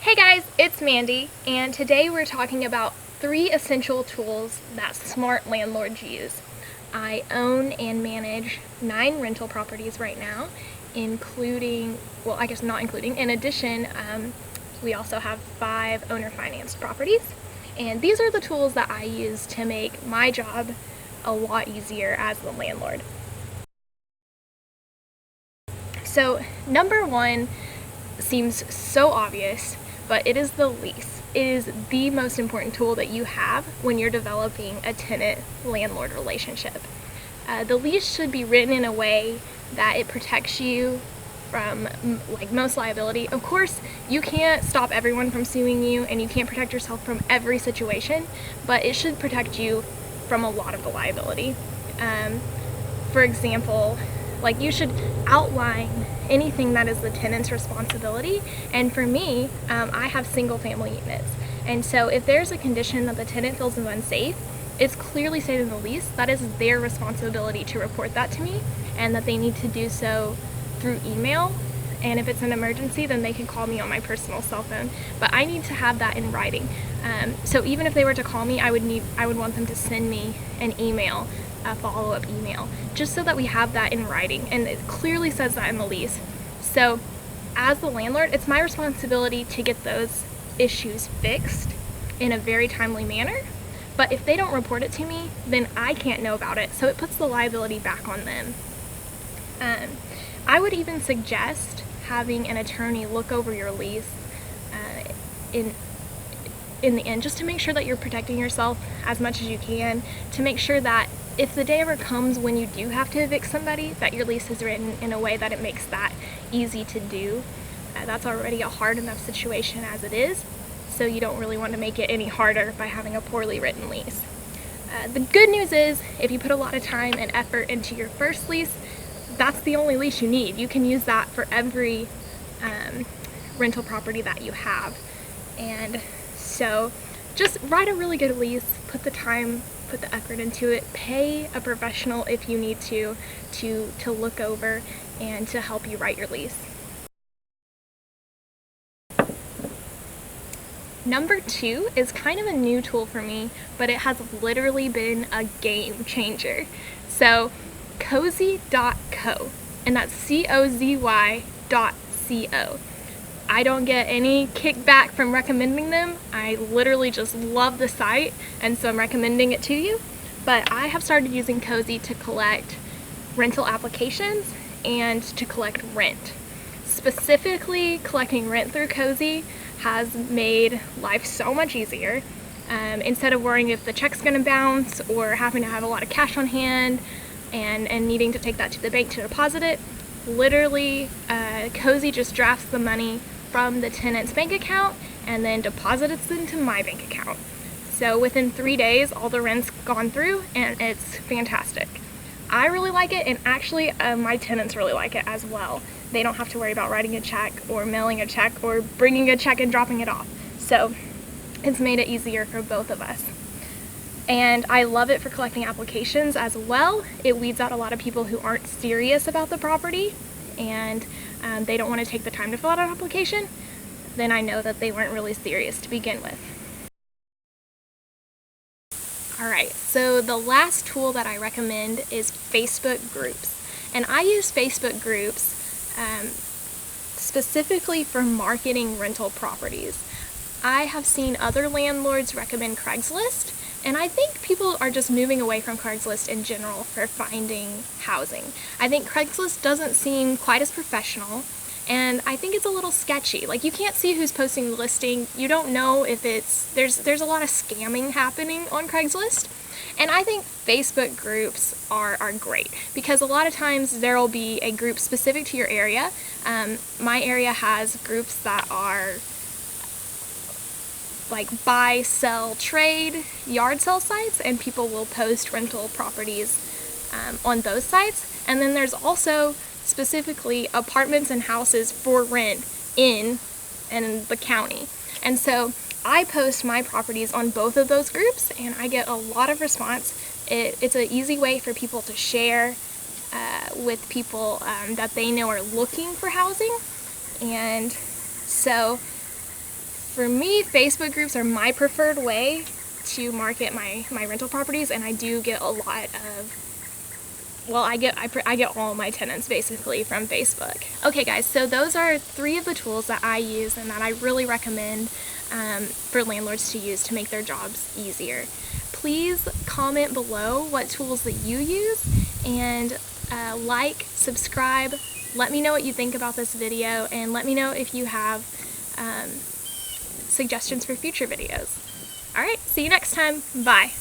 Hey guys, it's Mandy, and today we're talking about 3 essential tools that smart landlords use. I own and manage 9 rental properties right now, including, well, I guess not including, in addition, we also have 5 owner-financed properties. And these are the tools that I use to make my job a lot easier as the landlord. So, number 1 seems so obvious, but it is the lease. It is the most important tool that you have when you're developing a tenant-landlord relationship. The lease should be written in a way that it protects you from most liability. Of course, you can't stop everyone from suing you, and you can't protect yourself from every situation, but it should protect you from a lot of the liability. For example, you should outline anything that is the tenant's responsibility. And for me, I have single family units. And so if there's a condition that the tenant feels is unsafe, it's clearly stated in the lease that is their responsibility to report that to me, and that they need to do so through email. And if it's an emergency, then they can call me on my personal cell phone. But I need to have that in writing. So even if they were to call me, I would want them to send me an email, a follow-up email, just so that we have that in writing, and it clearly says that in the lease. So as the landlord, it's my responsibility to get those issues fixed in a very timely manner, but if they don't report it to me, then I can't know about it, so it puts the liability back on them. I would even suggest having an attorney look over your lease in the end, just to make sure that you're protecting yourself as much as you can, to make sure that if the day ever comes when you do have to evict somebody, that your lease is written in a way that it makes that easy to do. That's already a hard enough situation as it is, so you don't really want to make it any harder by having a poorly written lease. The good news is, if you put a lot of time and effort into your first lease, that's the only lease you need. You can use that for every rental property that you have. And so just write a really good lease, put the time, put the effort into it, pay a professional if you need to look over and to help you write your lease. Number 2 is kind of a new tool for me, but it has literally been a game changer. So cozy.co, and that's COZY.co. I don't get any kickback from recommending them. I literally just love the site, and so I'm recommending it to you. But I have started using Cozy to collect rental applications and to collect rent. Specifically, collecting rent through Cozy has made life so much easier. Instead of worrying if the check's gonna bounce or having to have a lot of cash on hand and needing to take that to the bank to deposit it, literally Cozy just drafts the money from the tenant's bank account and then deposits it into my bank account. So within 3 days, all the rent's gone through, and it's fantastic. I really like it, and actually my tenants really like it as well. They don't have to worry about writing a check or mailing a check or bringing a check and dropping it off. So it's made it easier for both of us. And I love it for collecting applications as well. It weeds out a lot of people who aren't serious about the property, and they don't want to take the time to fill out an application. Then I know that they weren't really serious to begin with. Alright, so the last tool that I recommend is Facebook groups. And I use Facebook groups specifically for marketing rental properties. I have seen other landlords recommend Craigslist, and I think people are just moving away from Craigslist in general for finding housing. I think Craigslist doesn't seem quite as professional, and I think it's a little sketchy. You can't see who's posting the listing. You don't know if there's a lot of scamming happening on Craigslist. And I think Facebook groups are great, because a lot of times there will be a group specific to your area. My area has groups that are buy, sell, trade, yard sale sites, and people will post rental properties on those sites. And then there's also specifically apartments and houses for rent in the county. And so I post my properties on both of those groups, and I get a lot of response. It's an easy way for people to share with people that they know are looking for housing. And so For me, Facebook groups are my preferred way to market my rental properties, and I do get a lot of, well, I get all my tenants basically from Facebook. Okay guys, so those are 3 of the tools that I use and that I really recommend for landlords to use to make their jobs easier. Please comment below what tools that you use, and like, subscribe, let me know what you think about this video, and let me know if you have suggestions for future videos. Alright, see you next time. Bye.